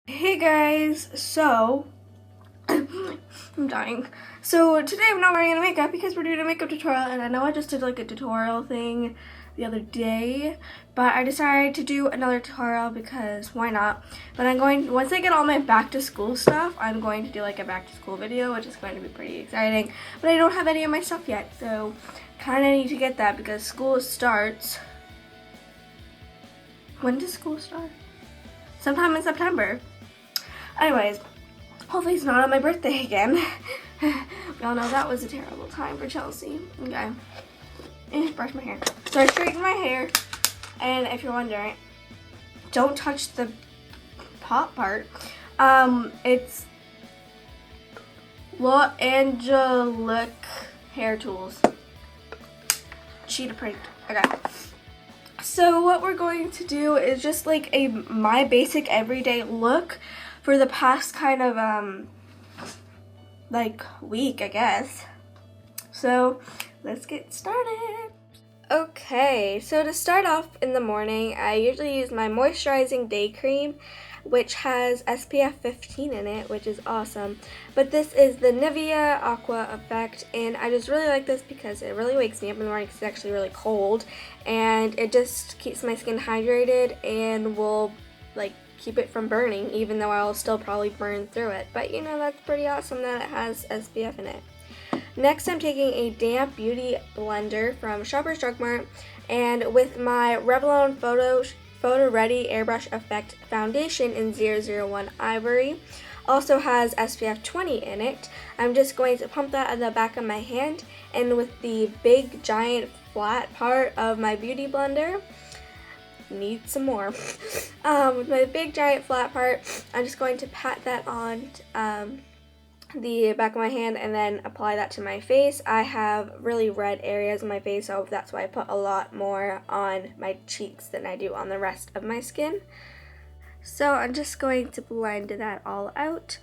Hey guys, so I'm dying. So today I'm not wearing any makeup because we're doing a makeup tutorial, and I know I just did like a tutorial thing the other day, but I decided to do another tutorial because why not? But once I get all my back to school stuff, I'm going to do like a back to school video, which is going to be pretty exciting. But I don't have any of my stuff yet, so kind of need to get that because school starts. When does school start? Sometime in September. Anyways, hopefully it's not on my birthday again. We all know that was a terrible time for Chelsea. Okay. Brush my hair. So I straightened my hair, and if you're wondering, don't touch the top part. It's La Angelic Hair Tools. Cheetah print. Okay. So what we're going to do is just like my basic everyday look for the past kind of like week, I guess. So let's get started. Okay, so to start off in the morning, I usually use my moisturizing day cream, which has SPF 15 in it, which is awesome. But this is the Nivea Aqua Effect, and I just really like this because it really wakes me up in the morning because it's actually really cold, and it just keeps my skin hydrated and will like keep it from burning, even though I'll still probably burn through it. But you know, that's pretty awesome that it has SPF in it. Next, I'm taking a damp beauty blender from Shoppers Drug Mart, and with my Revlon Photo Ready Airbrush Effect Foundation in 001 Ivory, also has SPF 20 in it. I'm just going to pump that at the back of my hand, and with the big giant flat part of my beauty blender, need some more. With my big giant flat part, I'm just going to pat that on the back of my hand and then apply that to my face. I have really red areas in my face, so that's why I put a lot more on my cheeks than I do on the rest of my skin. So I'm just going to blend that all out.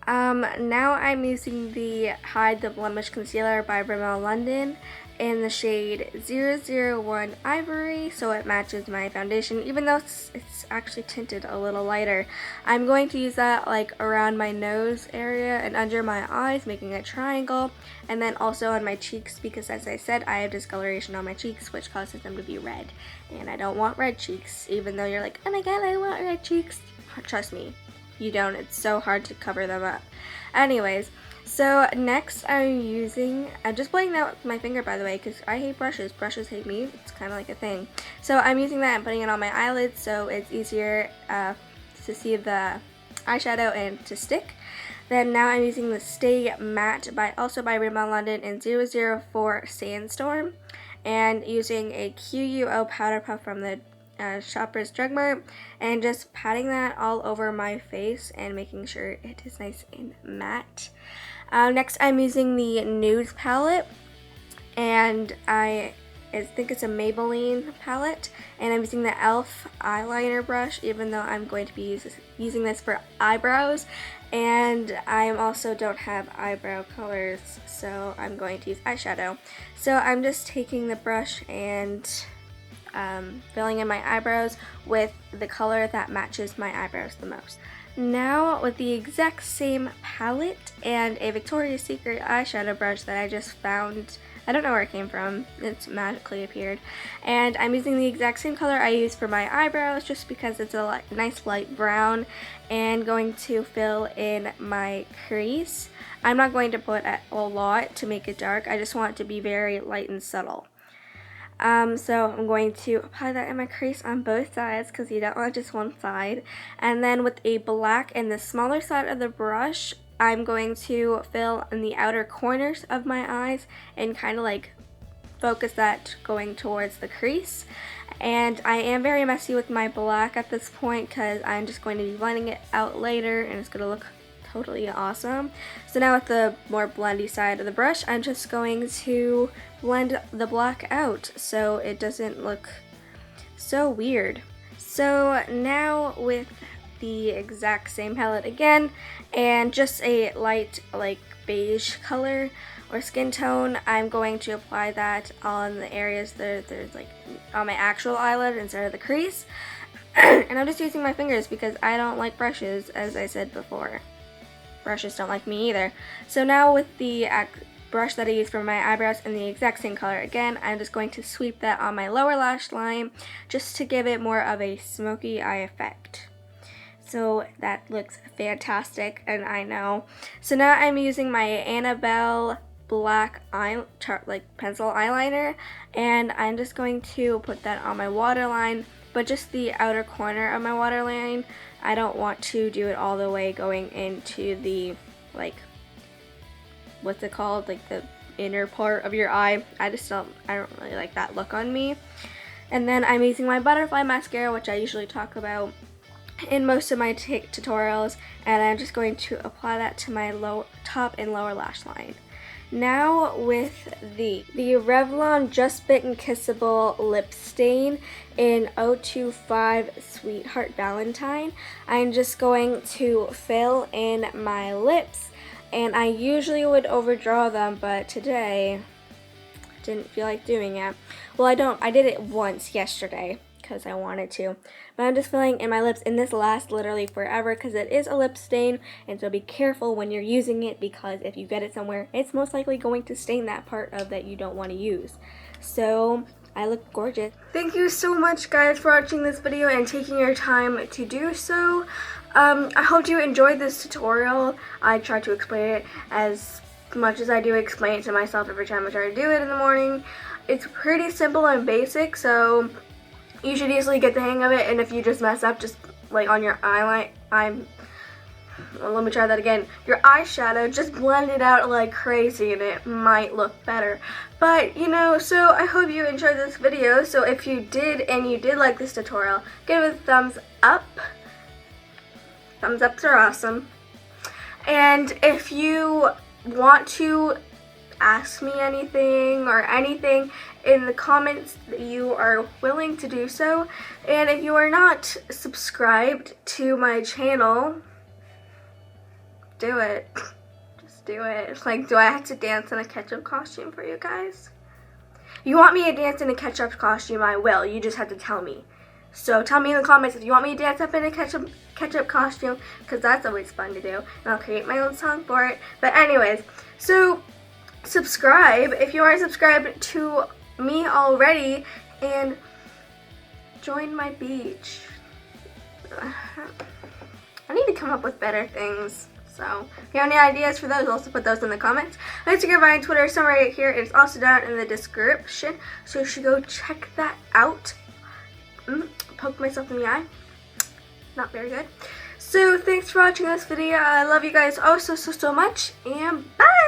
Now I'm using the Hide the Blemish Concealer by Rimmel London in the shade 001 Ivory, so it matches my foundation, even though it's actually tinted a little lighter. I'm going to use that like around my nose area and under my eyes, making a triangle, and then also on my cheeks because, as I said, I have discoloration on my cheeks, which causes them to be red, and I don't want red cheeks, even though you're like, oh my god, I want red cheeks. Trust me, you don't. It's so hard to cover them up. Anyways, so next I'm just blending that with my finger, by the way, because I hate brushes. Brushes hate me. It's kind of like a thing. So I'm using that and putting it on my eyelids so it's easier to see the eyeshadow and to stick. Then now I'm using the Stay Matte also by Rimmel London in 004 Sandstorm, and using a QUO powder puff from the Shoppers Drug Mart, and just patting that all over my face and making sure it is nice and matte. Next, I'm using the Nude palette, and I think it's a Maybelline palette, and I'm using the e.l.f. eyeliner brush, even though I'm going to be using this for eyebrows, and I also don't have eyebrow colors, so I'm going to use eyeshadow. So I'm just taking the brush and filling in my eyebrows with the color that matches my eyebrows the most. Now, with the exact same palette and a Victoria's Secret eyeshadow brush that I just found, I don't know where it came from, it's magically appeared, and I'm using the exact same color I use for my eyebrows just because it's a nice light brown, and going to fill in my crease. I'm not going to put a lot to make it dark, I just want it to be very light and subtle. So I'm going to apply that in my crease on both sides because you don't want just one side. And then with a black and the smaller side of the brush, I'm going to fill in the outer corners of my eyes and kind of like focus that going towards the crease. And I am very messy with my black at this point because I'm just going to be blending it out later and it's going to look totally awesome. So now with the more blendy side of the brush, I'm just going to blend the black out so it doesn't look so weird. So now with the exact same palette again and just a light like beige color or skin tone, I'm going to apply that on the areas that there's like on my actual eyelid instead of the crease. And I'm just using my fingers because I don't like brushes, as I said before. Brushes don't like me either. So now with the brush that I use for my eyebrows in the exact same color again, I'm just going to sweep that on my lower lash line just to give it more of a smoky eye effect. So that looks fantastic, and I know. So now I'm using my Annabelle black pencil eyeliner, and I'm just going to put that on my waterline, but just the outer corner of my waterline. I don't want to do it all the way going into the, like, what's it called, like the inner part of your eye. I don't really like that look on me. And then I'm using my butterfly mascara, which I usually talk about in most of my tutorials, and I'm just going to apply that to my top and lower lash line. Now with the Revlon Just Bitten Kissable Lip Stain in 025 Sweetheart Valentine, I'm just going to fill in my lips, and I usually would overdraw them, but today didn't feel like doing it. Well, I did it once yesterday because I wanted to, but I'm just filling in my lips, and this lasts literally forever because it is a lip stain, and so be careful when you're using it, because if you get it somewhere, it's most likely going to stain that part of that you don't want to use. So I look gorgeous. Thank you so much, guys, for watching this video and taking your time to do so. I hope you enjoyed this tutorial. I try to explain it as much as I do explain it to myself every time I try to do it in the morning. It's pretty simple and basic, so you should easily get the hang of it, and if you just mess up, just like on your let me try that again. Your eyeshadow, just blend it out like crazy and it might look better. But, you know, so I hope you enjoyed this video. So if you did and you did like this tutorial, give it a thumbs up. Thumbs ups are awesome. And if you want to ask me anything or anything in the comments, that you are willing to do so. And if you are not subscribed to my channel, do it. Just do it. Like, do I have to dance in a ketchup costume for you guys? If you want me to dance in a ketchup costume, I will. You just have to tell me. So tell me in the comments if you want me to dance up in a ketchup costume, because that's always fun to do. And I'll create my own song for it. But anyways, so subscribe if you aren't subscribed to me already, and join my beach. I need to come up with better things. So if you have any ideas for those, also put those in the comments. My Instagram and Twitter is somewhere right here. It's also down in the description, so you should go check that out. Poke myself in the eye. Not very good. So thanks for watching this video. I love you guys so much, and bye!